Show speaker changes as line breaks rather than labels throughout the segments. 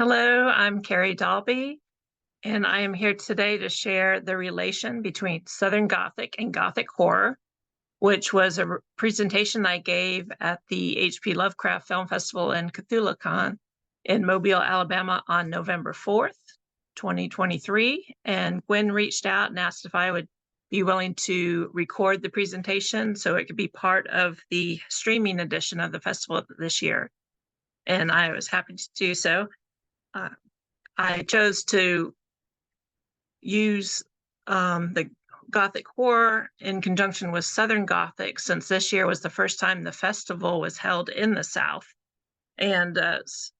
Hello, I'm Carrie Dalby, and I am here today to share the relation between Southern Gothic and Gothic Horror, which was a presentation I gave at the H.P. Lovecraft Film Festival and CthulhuCon in Mobile, Alabama on November 4th, 2023. And Gwen reached out and asked if I would be willing to record the presentation so it could be part of the streaming edition of the festival this year. And I was happy to do so. I chose to use the Gothic Horror in conjunction with Southern Gothic, since this year was the first time the festival was held in the South. And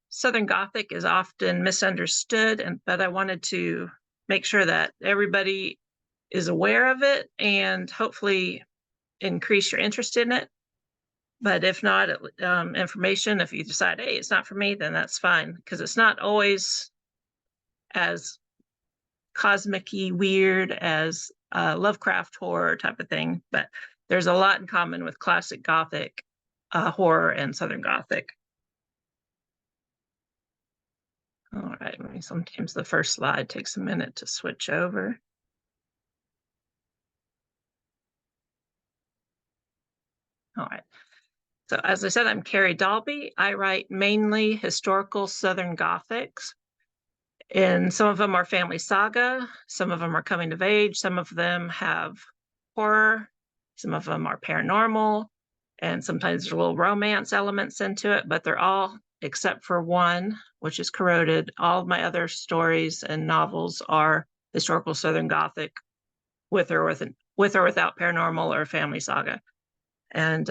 Southern Gothic is often misunderstood, but I wanted to make sure that everybody is aware of it and hopefully increase your interest in it. But if not, information, if you decide, hey, it's not for me, then that's fine, because it's not always as cosmic-y weird as Lovecraft horror type of thing, but there's a lot in common with classic Gothic horror and Southern Gothic. All right, sometimes the first slide takes a minute to switch over. All right. So as I said, I'm Carrie Dalby. I write mainly historical Southern Gothics. And some of them are family saga, some of them are coming of age, some of them have horror, some of them are paranormal, and sometimes there's a little romance elements into it, but they're all, except for one, which is Corroded, all of my other stories and novels are historical Southern Gothic with or without paranormal or family saga. And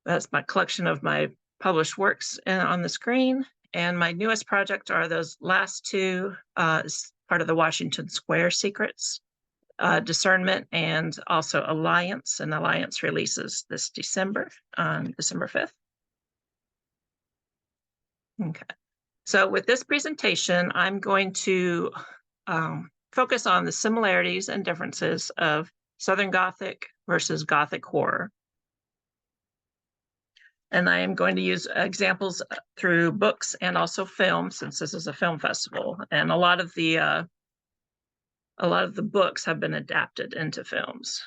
that's my collection of my published works on the screen. And my newest project are those last two, as part of the Washington Square Secrets, Discernment, and also Alliance. And Alliance releases this December, on December 5th. Okay. So with this presentation, I'm going to focus on the similarities and differences of Southern Gothic versus Gothic horror. And I am going to use examples through books and also film, since this is a film festival. And a lot of the books have been adapted into films.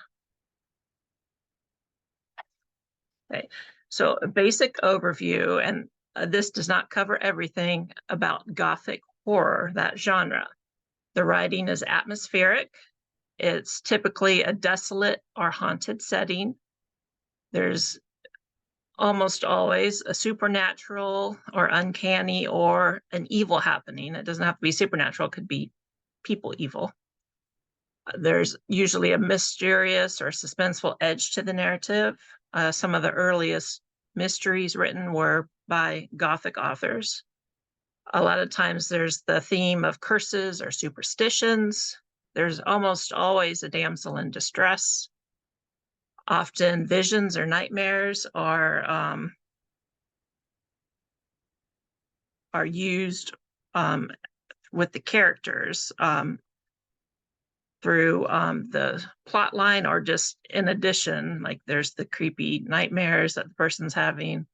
Okay, so a basic overview, and this does not cover everything about Gothic horror, that genre. The writing is atmospheric. It's typically a desolate or haunted setting. There's almost always a supernatural or uncanny or an evil happening. It doesn't have to be supernatural, it could be people evil. There's usually a mysterious or suspenseful edge to the narrative. Some of the earliest mysteries written were by Gothic authors. A lot of times there's the theme of curses or superstitions. There's almost always a damsel in distress. Often visions or nightmares are used with the characters through the plot line, or just in addition, like there's the creepy nightmares that the person's having,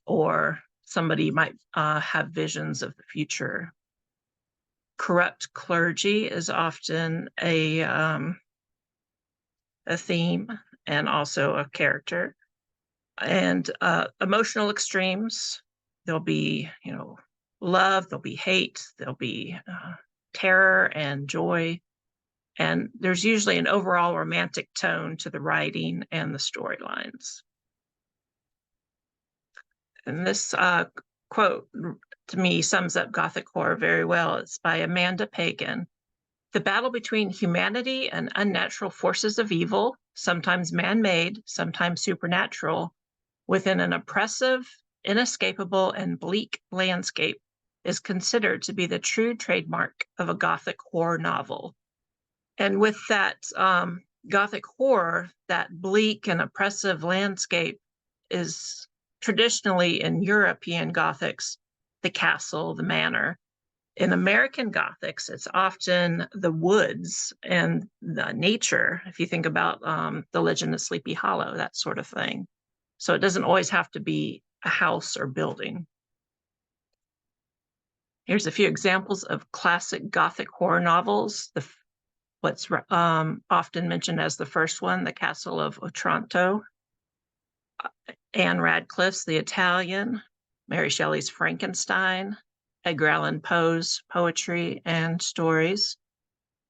or somebody might have visions of the future. Corrupt clergy is often a theme and also a character. And emotional extremes, there'll be, love, there'll be hate, there'll be terror and joy. And there's usually an overall romantic tone to the writing and the storylines. And this quote, to me, sums up Gothic horror very well. It's by Amanda Pagan. The battle between humanity and unnatural forces of evil, sometimes man-made, sometimes supernatural, within an oppressive, inescapable, and bleak landscape is considered to be the true trademark of a Gothic horror novel. And with that Gothic horror, that bleak and oppressive landscape is traditionally in European Gothics, the castle, the manor. In American Gothics, it's often the woods and the nature, if you think about the Legend of Sleepy Hollow, that sort of thing. So it doesn't always have to be a house or building. Here's a few examples of classic Gothic horror novels. What's often mentioned as the first one, The Castle of Otranto, Anne Radcliffe's The Italian, Mary Shelley's Frankenstein, Edgar Allan Poe's poetry and stories,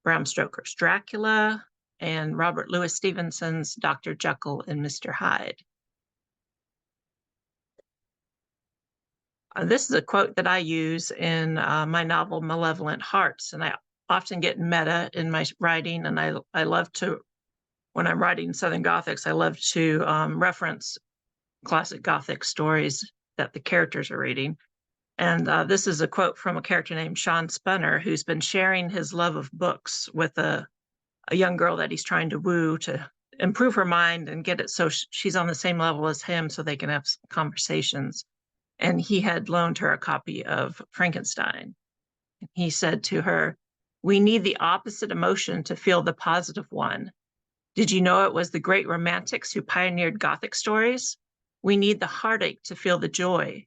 Bram Stoker's Dracula, and Robert Louis Stevenson's Dr. Jekyll and Mr. Hyde. This is a quote that I use in my novel Malevolent Hearts, and I often get meta in my writing, and I love to, when I'm writing Southern Gothics, I love to reference classic Gothic stories that the characters are reading. And this is a quote from a character named Sean Spunner, who's been sharing his love of books with a young girl that he's trying to woo to improve her mind and get it so she's on the same level as him so they can have conversations. And he had loaned her a copy of Frankenstein. He said to her, "We need the opposite emotion to feel the positive one. Did you know it was the great romantics who pioneered Gothic stories? We need the heartache to feel the joy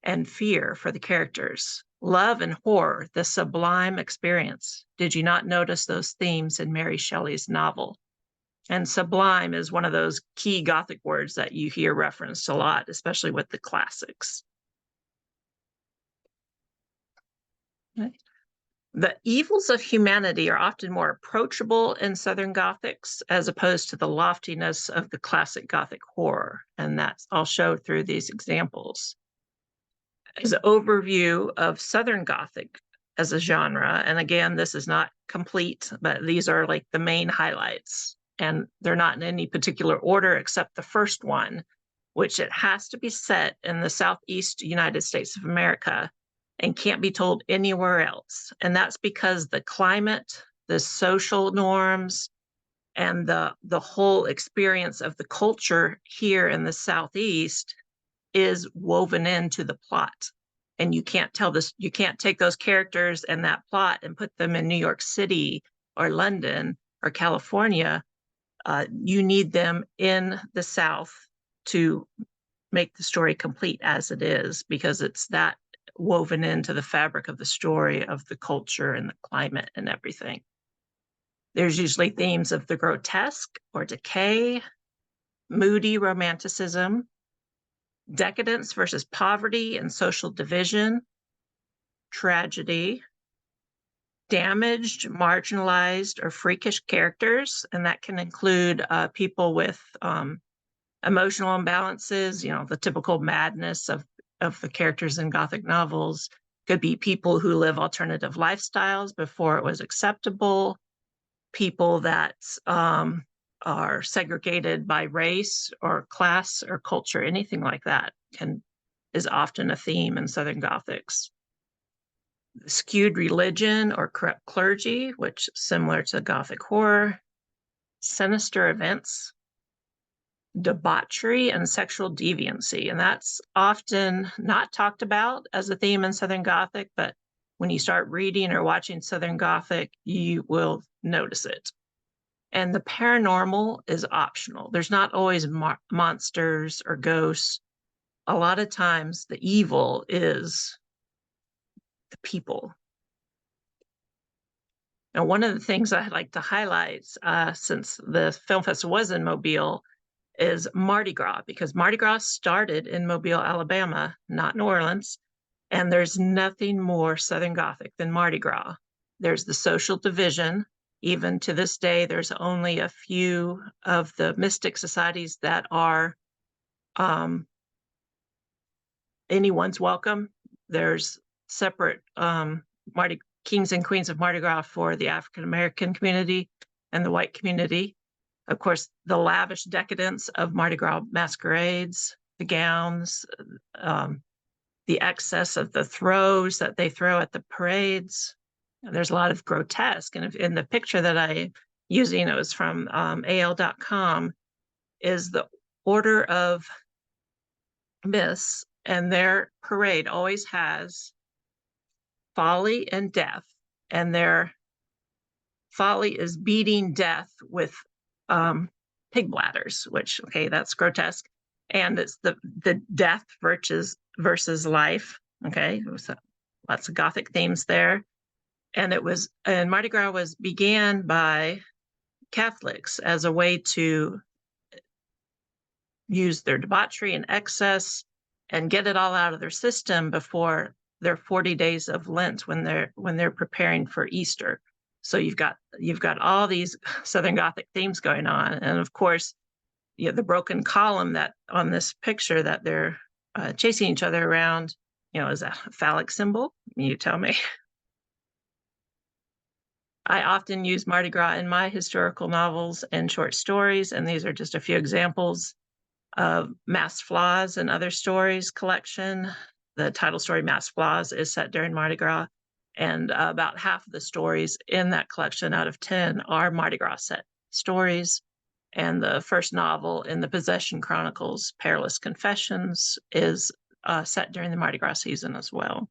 and fear for the characters. Love and horror, the sublime experience. Did you not notice those themes in Mary Shelley's novel?" And sublime is one of those key Gothic words that you hear referenced a lot, especially with the classics. Okay. The evils of humanity are often more approachable in Southern Gothics as opposed to the loftiness of the classic Gothic horror. And that's I'll show through these examples. As an overview of Southern Gothic as a genre, and again, this is not complete, but these are like the main highlights. And they're not in any particular order except the first one, which it has to be set in the Southeast United States of America and can't be told anywhere else. And that's because the climate, the social norms, and the whole experience of the culture here in the Southeast is woven into the plot. And you can't take those characters and that plot and put them in New York City or London or California. You need them in the South to make the story complete as it is, because it's that woven into the fabric of the story, of the culture and the climate and everything. There's usually themes of the grotesque or decay, moody romanticism, decadence versus poverty and social division, tragedy, damaged, marginalized, or freakish characters, and that can include people with emotional imbalances, the typical madness of the characters in Gothic novels. Could be people who live alternative lifestyles before it was acceptable, people that are segregated by race or class or culture, anything like that is often a theme in Southern Gothics. Skewed religion or corrupt clergy, which is similar to Gothic horror. Sinister events, debauchery, and sexual deviancy. And that's often not talked about as a theme in Southern Gothic, but when you start reading or watching Southern Gothic, you will notice it. And the paranormal is optional. There's not always monsters or ghosts. A lot of times the evil is the people. Now, one of the things I'd like to highlight, since the film festival was in Mobile, is Mardi Gras, because Mardi Gras started in Mobile, Alabama, not New Orleans. And there's nothing more Southern Gothic than Mardi Gras. There's the social division. Even to this day, there's only a few of the mystic societies that are anyone's welcome. There's separate kings and queens of Mardi Gras for the African American community and the white community. Of course, the lavish decadence of Mardi Gras masquerades, the gowns, the excess of the throws that they throw at the parades. There's a lot of grotesque. And in the picture that I'm using, it was from AL.com, is the Order of Myths, and their parade always has folly and death. And their folly is beating death with pig bladders, which, okay, that's grotesque. And it's the death versus life, okay? So lots of Gothic themes there. And Mardi Gras began by Catholics as a way to use their debauchery and excess and get it all out of their system before their 40 days of Lent when they're preparing for Easter. So you've got all these Southern Gothic themes going on, and of course, the broken column that on this picture that they're chasing each other around, is a phallic symbol. You tell me. I often use Mardi Gras in my historical novels and short stories, and these are just a few examples of Masked Flaws and Other Stories collection. The title story, Masked Flaws, is set during Mardi Gras, and about half of the stories in that collection out of 10 are Mardi Gras set stories. And the first novel in the Possession Chronicles, Perilous Confessions, is set during the Mardi Gras season as well.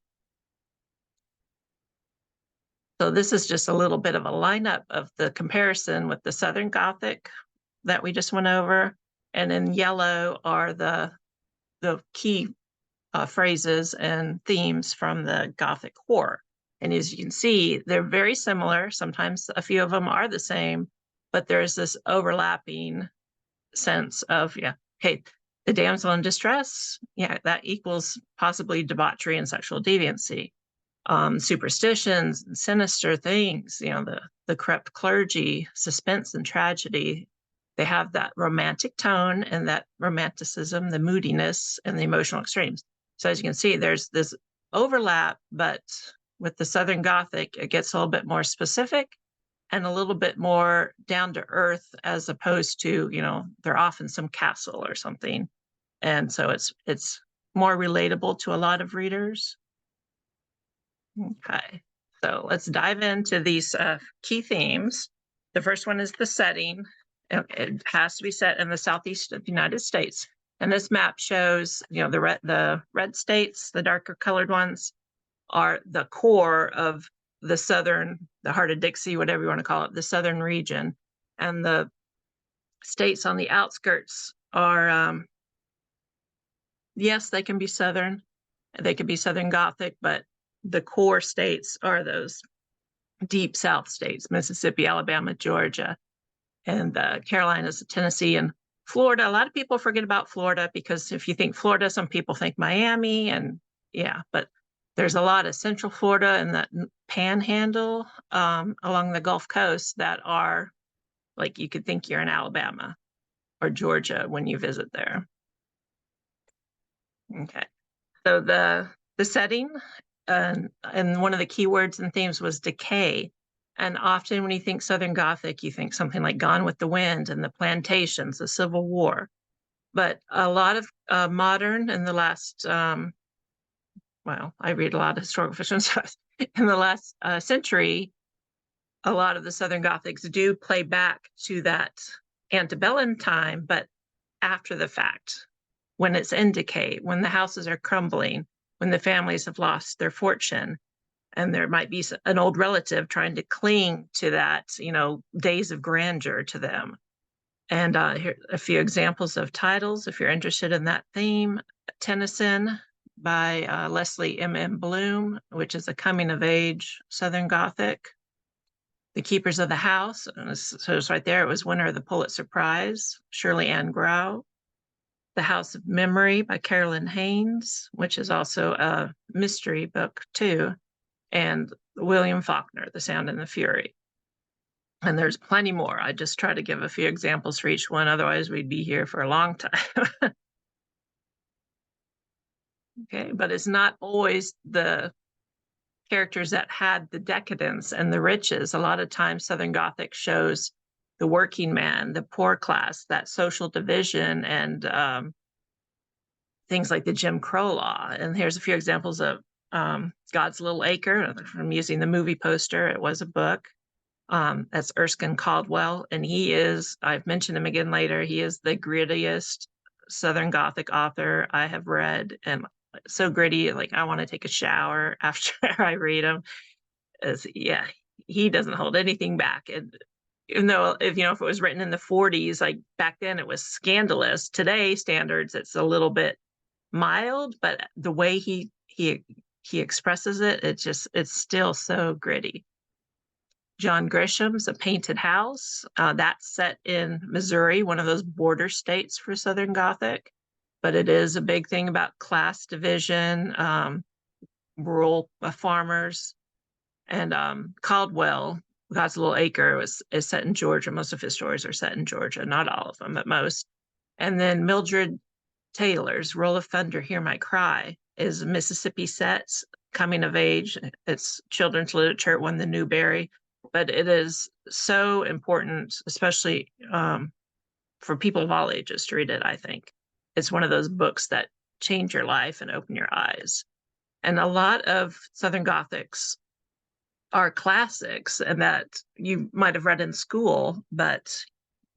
So this is just a little bit of a lineup of the comparison with the Southern Gothic that we just went over. And in yellow are the key phrases and themes from the Gothic Horror. And as you can see, they're very similar. Sometimes a few of them are the same, but there's this overlapping sense of, hey, the damsel in distress, that equals possibly debauchery and sexual deviancy. Superstitions and sinister things, the corrupt clergy, suspense and tragedy. They have that romantic tone and that romanticism, the moodiness and the emotional extremes. So as you can see, there's this overlap, but with the Southern Gothic, it gets a little bit more specific and a little bit more down to earth, as opposed to, they're off in some castle or something. And so it's more relatable to a lot of readers. Okay, so let's dive into these key themes. The first one is the setting. It has to be set in the southeast of the United States. And this map shows, the red states, the darker colored ones, are the core of the heart of Dixie, whatever you want to call it, the southern region. And the states on the outskirts are, yes, they can be southern. They can be Southern Gothic, but the core states are those deep South states: Mississippi, Alabama, Georgia, and the Carolinas, Tennessee, and Florida. A lot of people forget about Florida because if you think Florida, some people think Miami, and but there's a lot of Central Florida and that panhandle along the Gulf Coast that are like, you could think you're in Alabama or Georgia when you visit there. Okay, so the setting and one of the key words and themes was decay. And often when you think Southern Gothic, you think something like Gone with the Wind and the plantations, the Civil War. But a lot of modern in the last, I read a lot of historical fiction stuff. In the last century, a lot of the Southern Gothics do play back to that antebellum time, but after the fact, when it's in decay, when the houses are crumbling, when the families have lost their fortune, and there might be an old relative trying to cling to that, days of grandeur to them. And here are a few examples of titles, if you're interested in that theme. Tennyson by Leslie M.M. Bloom, which is a coming-of-age Southern Gothic. The Keepers of the House, so it's right there, it was winner of the Pulitzer Prize, Shirley Ann Grau. The House of Memory by Carolyn Haynes, which is also a mystery book too, and William Faulkner, The Sound and the Fury. And there's plenty more. I just try to give a few examples for each one, otherwise we'd be here for a long time. Okay, but it's not always the characters that had the decadence and the riches. A lot of times Southern Gothic shows the working man, the poor class, that social division, and things like the Jim Crow law. And here's a few examples of God's Little Acre, from using the movie poster. It was a book. That's Erskine Caldwell, and I've mentioned him again later, he is the grittiest Southern Gothic author I have read, and so gritty, like I want to take a shower after I read him. He doesn't hold anything back. And even though if it was written in the 40s, like back then it was scandalous. Today standards, it's a little bit mild, but the way he he expresses it, it's still so gritty. John Grisham's A Painted House. That's set in Missouri, one of those border states for Southern Gothic. But it is a big thing about class division, rural farmers. And Caldwell, God's Little Acre, is set in Georgia. Most of his stories are set in Georgia, not all of them, but most. And then Mildred Taylor's Roll of Thunder, Hear My Cry is Mississippi set, coming of age. It's children's literature, it won the Newbery. But it is so important, especially for people of all ages to read it, I think. It's one of those books that change your life and open your eyes. And a lot of Southern Gothics are classics and that you might have read in school, but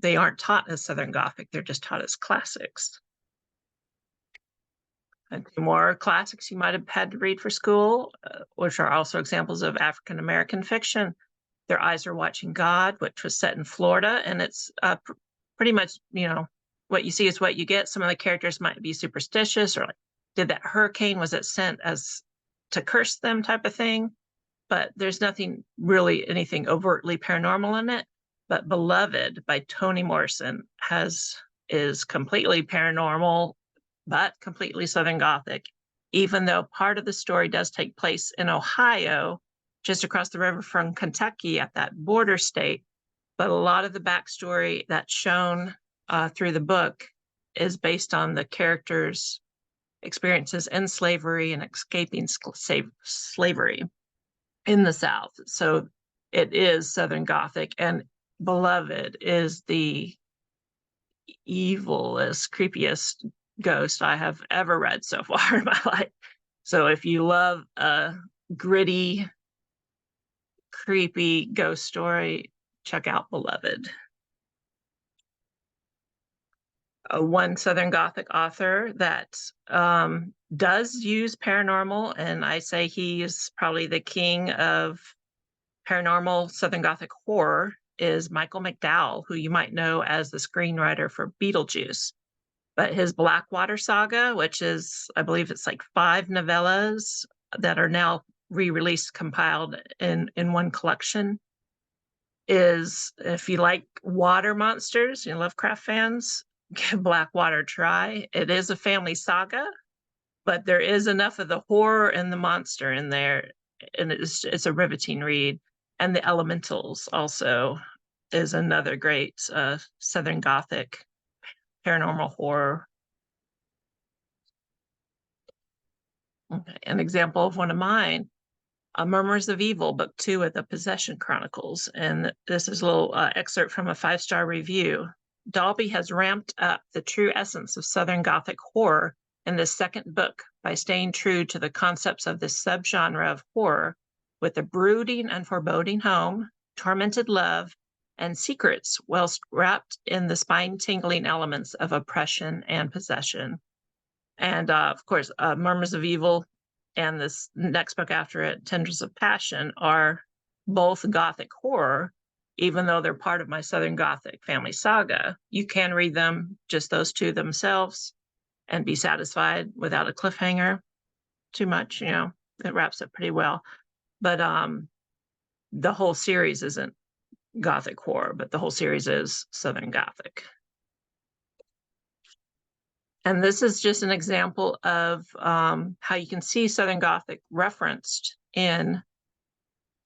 they aren't taught as Southern Gothic. They're just taught as classics. And two more classics you might have had to read for school, which are also examples of African-American fiction. Their Eyes Are Watching God, which was set in Florida, and it's pretty much, what you see is what you get. Some of the characters might be superstitious, or like, did that hurricane, was it sent as to curse them type of thing? But there's nothing really, anything overtly paranormal in it. But Beloved by Toni Morrison is completely paranormal, but completely Southern Gothic, even though part of the story does take place in Ohio, just across the river from Kentucky at that border state. But a lot of the backstory that's shown through the book is based on the characters' experiences in slavery and escaping slavery in the South. So it is Southern Gothic, and Beloved is the evilest, creepiest ghost I have ever read so far in my life. So if you love a gritty, creepy ghost story, check out Beloved. One Southern Gothic author that does use paranormal, and I say he is probably the king of paranormal Southern Gothic horror, is Michael McDowell, who you might know as the screenwriter for Beetlejuice. But his Blackwater Saga, which is, I believe it's like 5 novellas that are now re-released, compiled in one collection, is, if you like water monsters, Lovecraft fans, give Blackwater a try. It is a family saga, but there is enough of the horror and the monster in there, and it's a riveting read. And The Elementals also is another great Southern Gothic paranormal horror. Okay. An example of one of mine, Murmurs of Evil, Book 2 of the Possession Chronicles. And this is a little excerpt from a 5-star review. Dolby has ramped up the true essence of Southern Gothic horror in this second book by staying true to the concepts of this subgenre of horror, with a brooding and foreboding home, tormented love, and secrets whilst wrapped in the spine-tingling elements of oppression and possession. And of course, Murmurs of Evil and this next book after it, Tendrils of Passion, are both Gothic horror, even though they're part of my Southern Gothic family saga. You can read them, just those two themselves, and be satisfied without a cliffhanger too much. It wraps up pretty well. But the whole series isn't Gothic horror, but the whole series is Southern Gothic. And this is just an example of how you can see Southern Gothic referenced in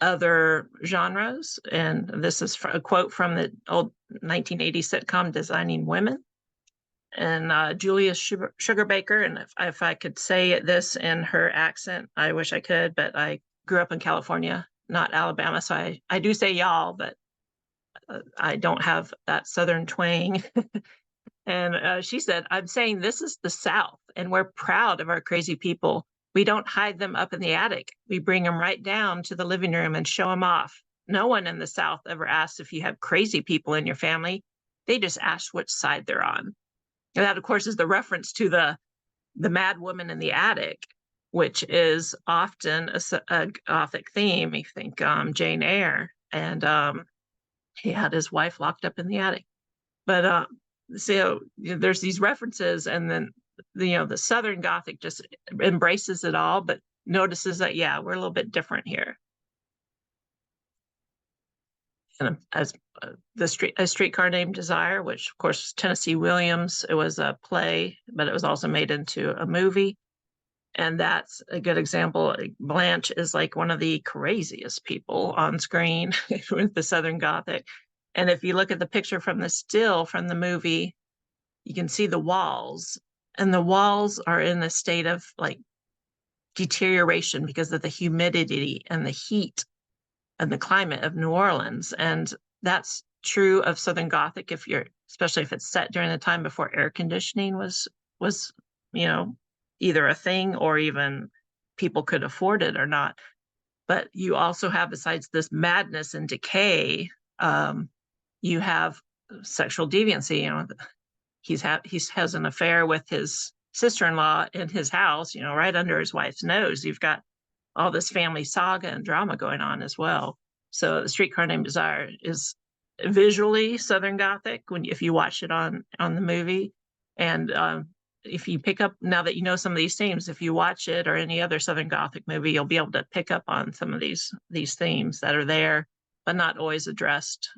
other genres. And this is a quote from the old 1980 sitcom Designing Women. And Julia Sugarbaker, and if I could say this in her accent, I wish I could, but I grew up in California, not Alabama, so I do say y'all, but I don't have that Southern twang. And she said, I'm saying this is the South, and we're proud of our crazy people. We don't hide them up in the attic. We bring them right down to the living room and show them off. No one in the South ever asks if you have crazy people in your family. They just ask which side they're on. And that, of course, is the reference to the mad woman in the attic, which is often a Gothic theme. You think Jane Eyre, and he had his wife locked up in the attic. But so there's these references, and then the Southern Gothic just embraces it all. But notices that, yeah, we're a little bit different here. And as A Streetcar Named Desire, which of course was Tennessee Williams. It was a play, but it was also made into a movie. And that's a good example. Blanche is like one of the craziest people on screen with the Southern Gothic. And if you look at the picture from the still from the movie, you can see the walls, and the walls are in a state of like deterioration because of the humidity and the heat and the climate of New Orleans. And that's true of Southern Gothic if you're, especially if it's set during the time before air conditioning was, you know, either a thing or even people could afford it or not. But you also have, besides this madness and decay, you have sexual deviancy. You know, he has an affair with his sister-in-law in his house, you know, right under his wife's nose. You've got all this family saga and drama going on as well. So The Streetcar Named Desire is visually Southern Gothic if you watch it on the movie. And if you pick up, now that you know some of these themes, if you watch it or any other Southern Gothic movie, you'll be able to pick up on some of these themes that are there, but not always addressed.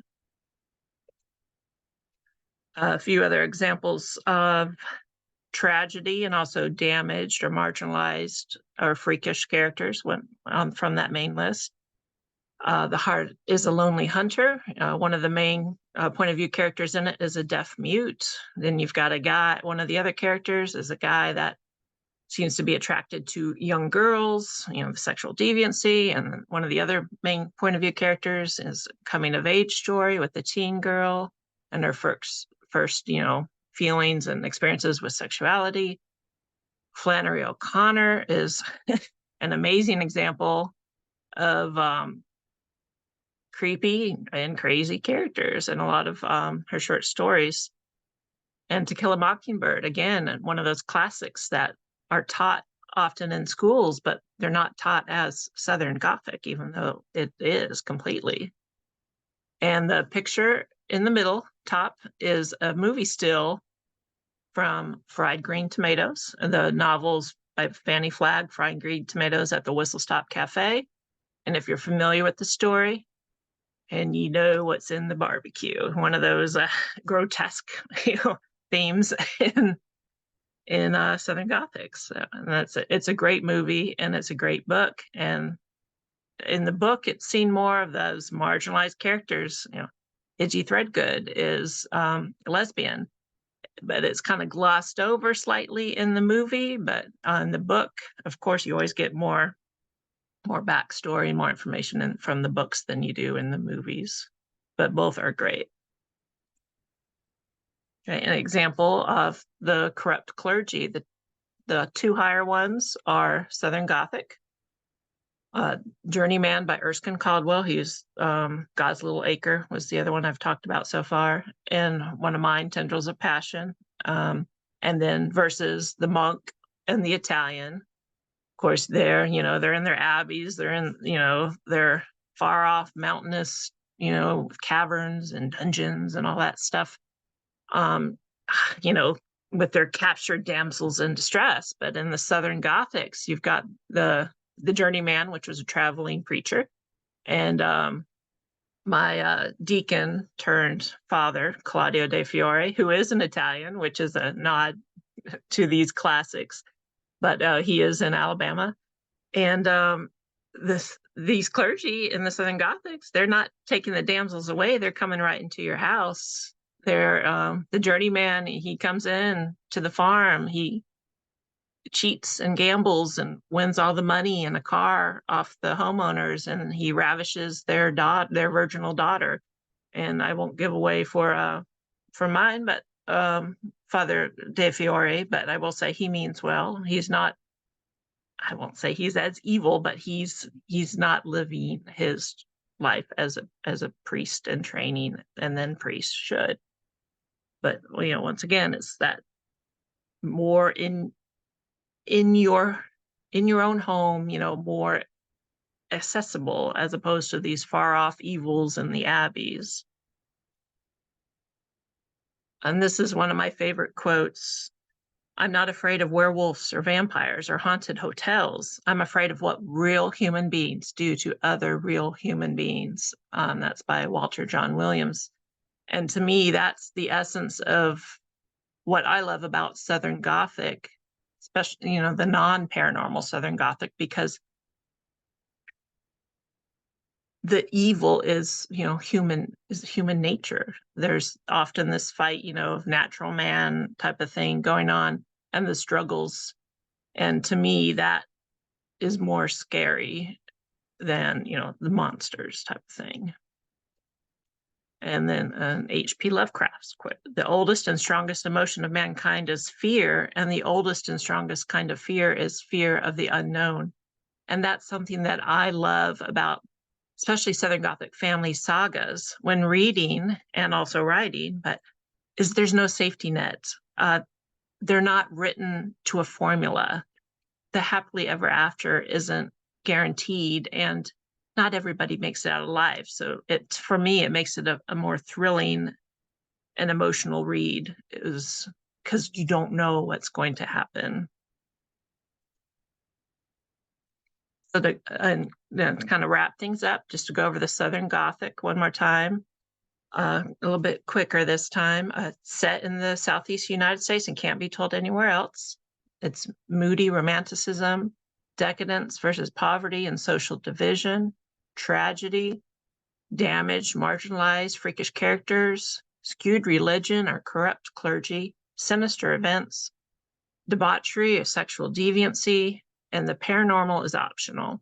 A few other examples of tragedy and also damaged or marginalized or freakish characters went from that main list. The Heart is a Lonely Hunter. One of the main point of view characters in it is a deaf mute. Then you've got a guy, one of the other characters is a guy that seems to be attracted to young girls, you know, the sexual deviancy. And one of the other main point of view characters is a coming of age story with a teen girl and her first, you know, feelings and experiences with sexuality. Flannery O'Connor is an amazing example of creepy and crazy characters in a lot of her short stories. And To Kill a Mockingbird, again, one of those classics that are taught often in schools, but they're not taught as Southern Gothic, even though it is completely. And the picture in the middle top is a movie still from Fried Green Tomatoes, the novels by Fannie Flagg, Fried Green Tomatoes at the Whistle Stop Cafe. And if you're familiar with the story and you know what's in the barbecue, one of those grotesque, you know, themes in Southern Gothic. So, and it's a great movie and it's a great book. And in the book, it's seen more of those marginalized characters. You know, Idgie Threadgood is a lesbian, but it's kind of glossed over slightly in the movie. But in the book, of course, you always get more backstory, more information from the books than you do in the movies. But both are great. Okay, an example of the corrupt clergy, the two higher ones are Southern Gothic. Journeyman by Erskine Caldwell. He's God's Little Acre was the other one I've talked about so far. And one of mine, Tendrils of Passion. And then versus the monk and the Italian. Of course, they're in their abbeys. They're in, they're far off mountainous, caverns and dungeons and all that stuff. With their captured damsels in distress. But in the Southern Gothics, you've got the journeyman, which was a traveling preacher, and my deacon turned father, Claudio de Fiore, who is an Italian, which is a nod to these classics, but he is in Alabama. And these clergy in the Southern Gothics, they're not taking the damsels away. They're coming right into your house. They're the journeyman. He comes in to the farm. He cheats and gambles and wins all the money and a car off the homeowners, and he ravishes their virginal daughter. And I won't give away for mine, but Father De Fiore, but I will say he means well. He's not, I won't say he's as evil, but he's not living his life as a priest in training, and then priests should. But once again, it's that more in your own home, more accessible, as opposed to these far off evils in the abbeys. And this is one of my favorite quotes. I'm not afraid of werewolves or vampires or haunted hotels. I'm afraid of what real human beings do to other real human beings. That's by Walter John Williams. And to me, that's the essence of what I love about Southern Gothic, especially, the non-paranormal Southern Gothic, because the evil is, human nature. There's often this fight, of natural man type of thing going on and the struggles. And to me, that is more scary than, the monsters type of thing. And then H.P. Lovecraft's quote: "The oldest and strongest emotion of mankind is fear, and the oldest and strongest kind of fear is fear of the unknown." And that's something that I love about especially Southern Gothic family sagas when reading and also writing, but is there's no safety net. They're not written to a formula. The happily ever after isn't guaranteed, and not everybody makes it out alive. So for me, it makes it a more thrilling and emotional read, is because you don't know what's going to happen. So to kind of wrap things up, just to go over the Southern Gothic one more time, a little bit quicker this time. Set in the Southeast United States and can't be told anywhere else. It's moody romanticism, decadence versus poverty and social division, tragedy, damaged, marginalized, freakish characters, skewed religion or corrupt clergy, sinister events, debauchery or sexual deviancy, and the paranormal is optional.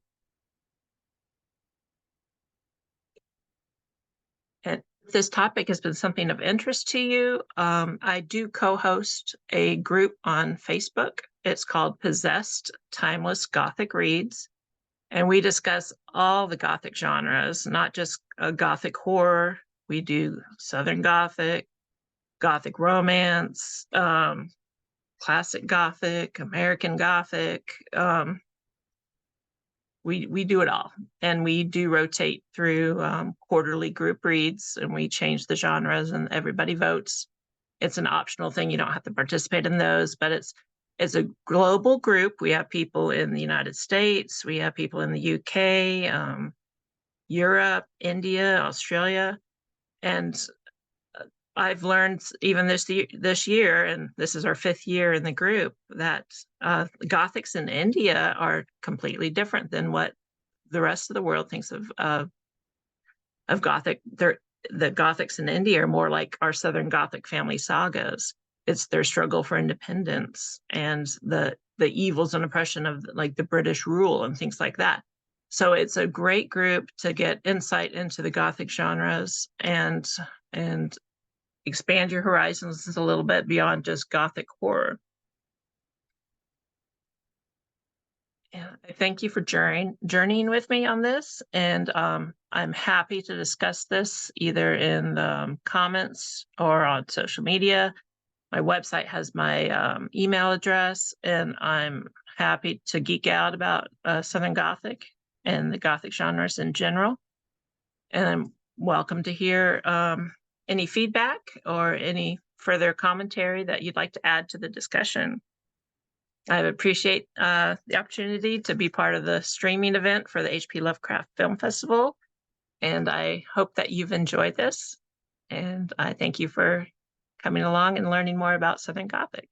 And if this topic has been something of interest to you, I do co-host a group on Facebook. It's called Possessed Timeless Gothic Reads. And we discuss all the Gothic genres, not just Gothic horror. We do Southern Gothic, Gothic romance, classic Gothic, American Gothic. We do it all, and we do rotate through quarterly group reads, and we change the genres, and everybody votes. It's an optional thing; you don't have to participate in those, but it's a global group. We have people in the United States, we have people in the UK, Europe, India, Australia, and I've learned even this year, and this is our 5th year in the group, that Gothics in India are completely different than what the rest of the world thinks of Gothic. The Gothics in India are more like our Southern Gothic family sagas. It's their struggle for independence and the evils and oppression of like the British rule and things like that. So it's a great group to get insight into the Gothic genres and expand your horizons a little bit beyond just Gothic horror. And I thank you for journeying with me on this, and I'm happy to discuss this either in the comments or on social media. My website has my email address, and I'm happy to geek out about Southern Gothic and the Gothic genres in general. And I'm welcome to hear any feedback or any further commentary that you'd like to add to the discussion. I appreciate the opportunity to be part of the streaming event for the H.P. Lovecraft Film Festival, and I hope that you've enjoyed this. And I thank you for coming along and learning more about Southern Gothic.